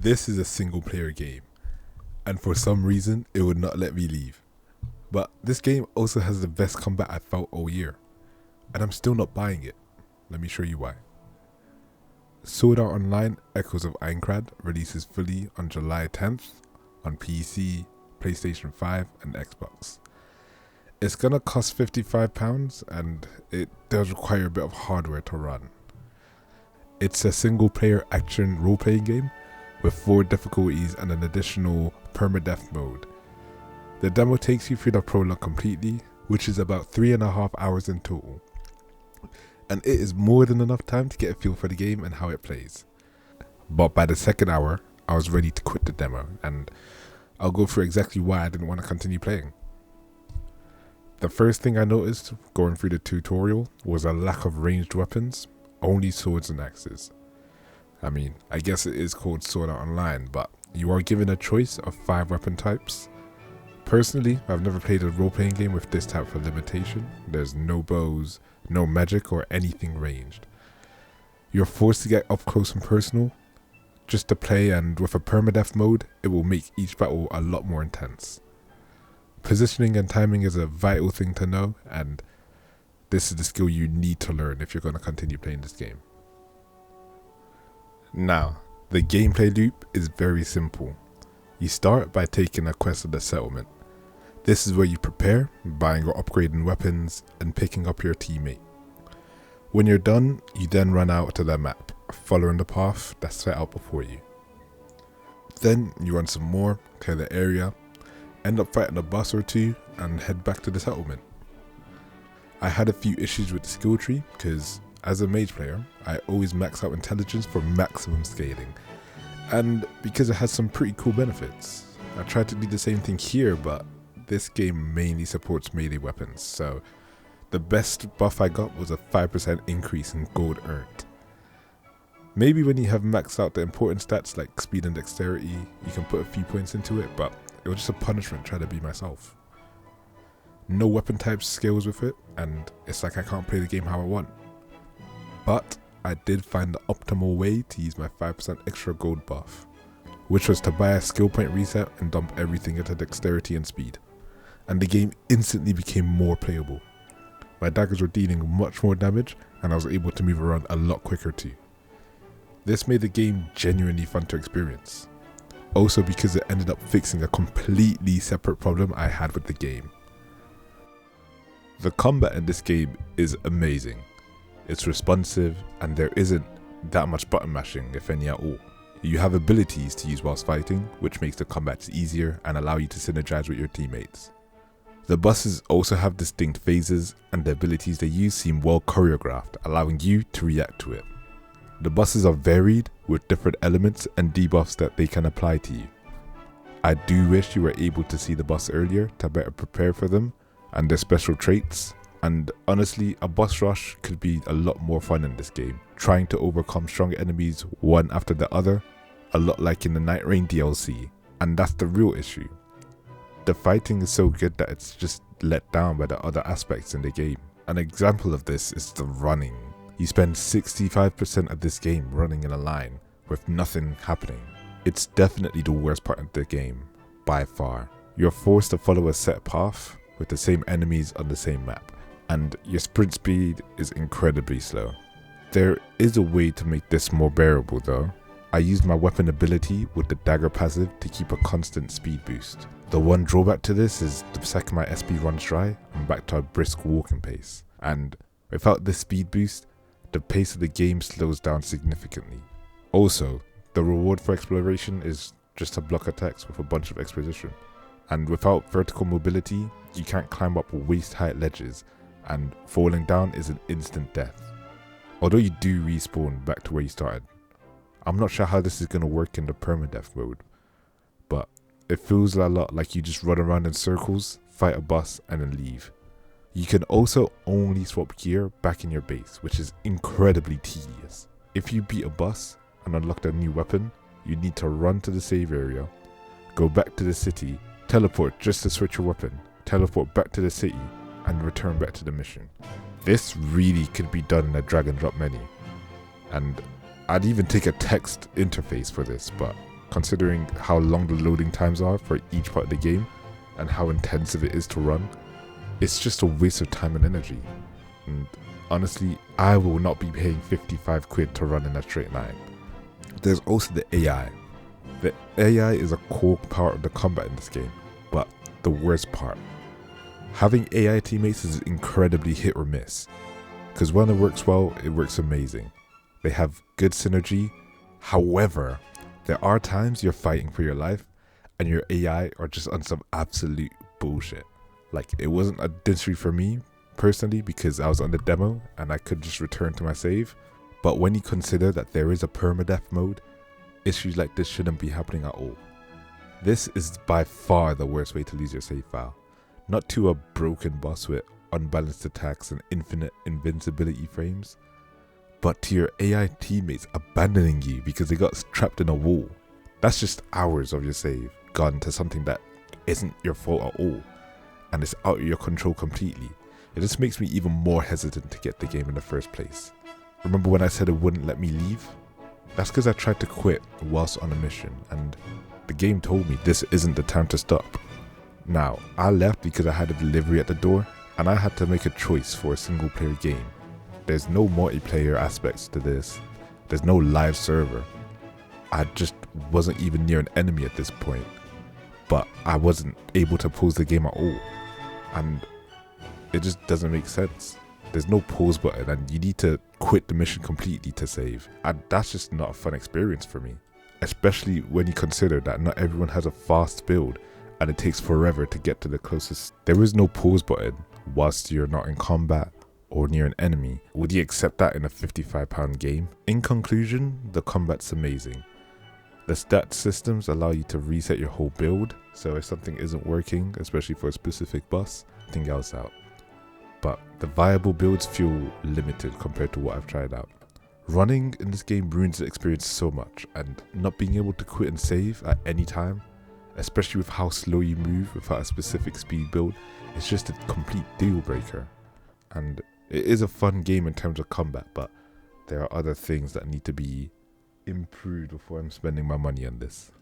This is a single player game, and for some reason it would not let me leave. But this game also has the best combat I felt all year, and I'm still not buying it. Let me show you why. Sword Art Online Echoes of Aincrad releases fully on July 10th on PC, PlayStation 5 and Xbox. It's gonna cost £55 and it does require a bit of hardware to run. It's a single player action role playing game with 4 difficulties and an additional permadeath mode. The demo takes you through the prologue completely, which is about 3.5 hours in total. And it is more than enough time to get a feel for the game and how it plays. But by the second hour, I was ready to quit the demo, and I'll go through exactly why I didn't want to continue playing. The first thing I noticed going through the tutorial was a lack of ranged weapons, only swords and axes. I mean, I guess it is called Sword Art Online, but you are given a choice of 5 weapon types. Personally, I've never played a role-playing game with this type of limitation. There's no bows, no magic or anything ranged. You're forced to get up close and personal just to play, and with a permadeath mode, it will make each battle a lot more intense. Positioning and timing is a vital thing to know, and this is the skill you need to learn if you're going to continue playing this game. Now, the gameplay loop is very simple. You start by taking a quest at the settlement. This is where you prepare, buying or upgrading weapons, and picking up your teammate. When you're done, you then run out to the map, following the path that's set out before you. Then you run some more, clear the area, end up fighting a boss or 2, and head back to the settlement. I had a few issues with the skill tree, because as a mage player, I always max out intelligence for maximum scaling, and because it has some pretty cool benefits. I tried to do the same thing here, but this game mainly supports melee weapons, so the best buff I got was a 5% increase in gold earned. Maybe when you have maxed out the important stats like speed and dexterity, you can put a few points into it, but it was just a punishment trying to be myself. No weapon types skills with it, and it's like I can't play the game how I want. But I did find the optimal way to use my 5% extra gold buff, which was to buy a skill point reset and dump everything into dexterity and speed, and the game instantly became more playable. My daggers were dealing much more damage, and I was able to move around a lot quicker too. This made the game genuinely fun to experience, also because it ended up fixing a completely separate problem I had with the game. The combat in this game is amazing. It's responsive, and there isn't that much button mashing, if any at all. You have abilities to use whilst fighting, which makes the combats easier and allow you to synergize with your teammates. The bosses also have distinct phases, and the abilities they use seem well choreographed, allowing you to react to it. The bosses are varied, with different elements and debuffs that they can apply to you. I do wish you were able to see the boss earlier to better prepare for them and their special traits, and honestly, a boss rush could be a lot more fun in this game, trying to overcome strong enemies one after the other, a lot like in the Night Rain DLC, and that's the real issue. The fighting is so good that it's just let down by the other aspects in the game. An example of this is the running. You spend 65% of this game running in a line with nothing happening. It's definitely the worst part of the game, by far. You're forced to follow a set path with the same enemies on the same map, and your sprint speed is incredibly slow. There is a way to make this more bearable though. I used my weapon ability with the dagger passive to keep a constant speed boost. The one drawback to this is the second my SP runs dry, I'm back to a brisk walking pace, and without this speed boost, the pace of the game slows down significantly. Also, the reward for exploration is just a block of text with a bunch of exposition, and without vertical mobility, you can't climb up waist height ledges, and falling down is an instant death. Although you do respawn back to where you started. I'm not sure how this is going to work in the permadeath mode, but it feels a lot like you just run around in circles, fight a boss, and then leave. You can also only swap gear back in your base, which is incredibly tedious. If you beat a boss and unlock a new weapon, you need to run to the save area, go back to the city, teleport just to switch your weapon, teleport back to the city, and return back to the mission. This really could be done in a drag and drop menu, and I'd even take a text interface for this, but considering how long the loading times are for each part of the game and how intensive it is to run. It's just a waste of time and energy. And honestly, I will not be paying 55 quid to run in a straight line. There's also the AI. The AI is a core part of the combat in this game, but the worst part. Having AI teammates is incredibly hit or miss, because when it works well, it works amazing. They have good synergy. However, there are times you're fighting for your life and your AI are just on some absolute bullshit. Like, it wasn't a density for me personally because I was on the demo and I could just return to my save. But when you consider that there is a permadeath mode, issues like this shouldn't be happening at all. This is by far the worst way to lose your save file. Not to a broken boss with unbalanced attacks and infinite invincibility frames, but to your AI teammates abandoning you because they got trapped in a wall. That's just hours of your save gone to something that isn't your fault at all, and it's out of your control completely. It just makes me even more hesitant to get the game in the first place. Remember when I said it wouldn't let me leave? That's because I tried to quit whilst on a mission, and the game told me this isn't the time to stop. Now, I left because I had a delivery at the door, and I had to make a choice for a single player game. There's no multiplayer aspects to this. There's no live server. I just wasn't even near an enemy at this point, but I wasn't able to pause the game at all, and it just doesn't make sense. There's no pause button and you need to quit the mission completely to save, and that's just not a fun experience for me, especially when you consider that not everyone has a fast build and it takes forever to get to the closest. There is no pause button whilst you're not in combat or near an enemy. Would you accept that in a £55 game? In conclusion, the combat's amazing. The stat systems allow you to reset your whole build, so if something isn't working, especially for a specific boss, anything else out. But the viable builds feel limited compared to what I've tried out. Running in this game ruins the experience so much, and not being able to quit and save at any time, especially with how slow you move without a specific speed build, is just a complete deal breaker. And it is a fun game in terms of combat, but there are other things that need to be improved before I'm spending my money on this.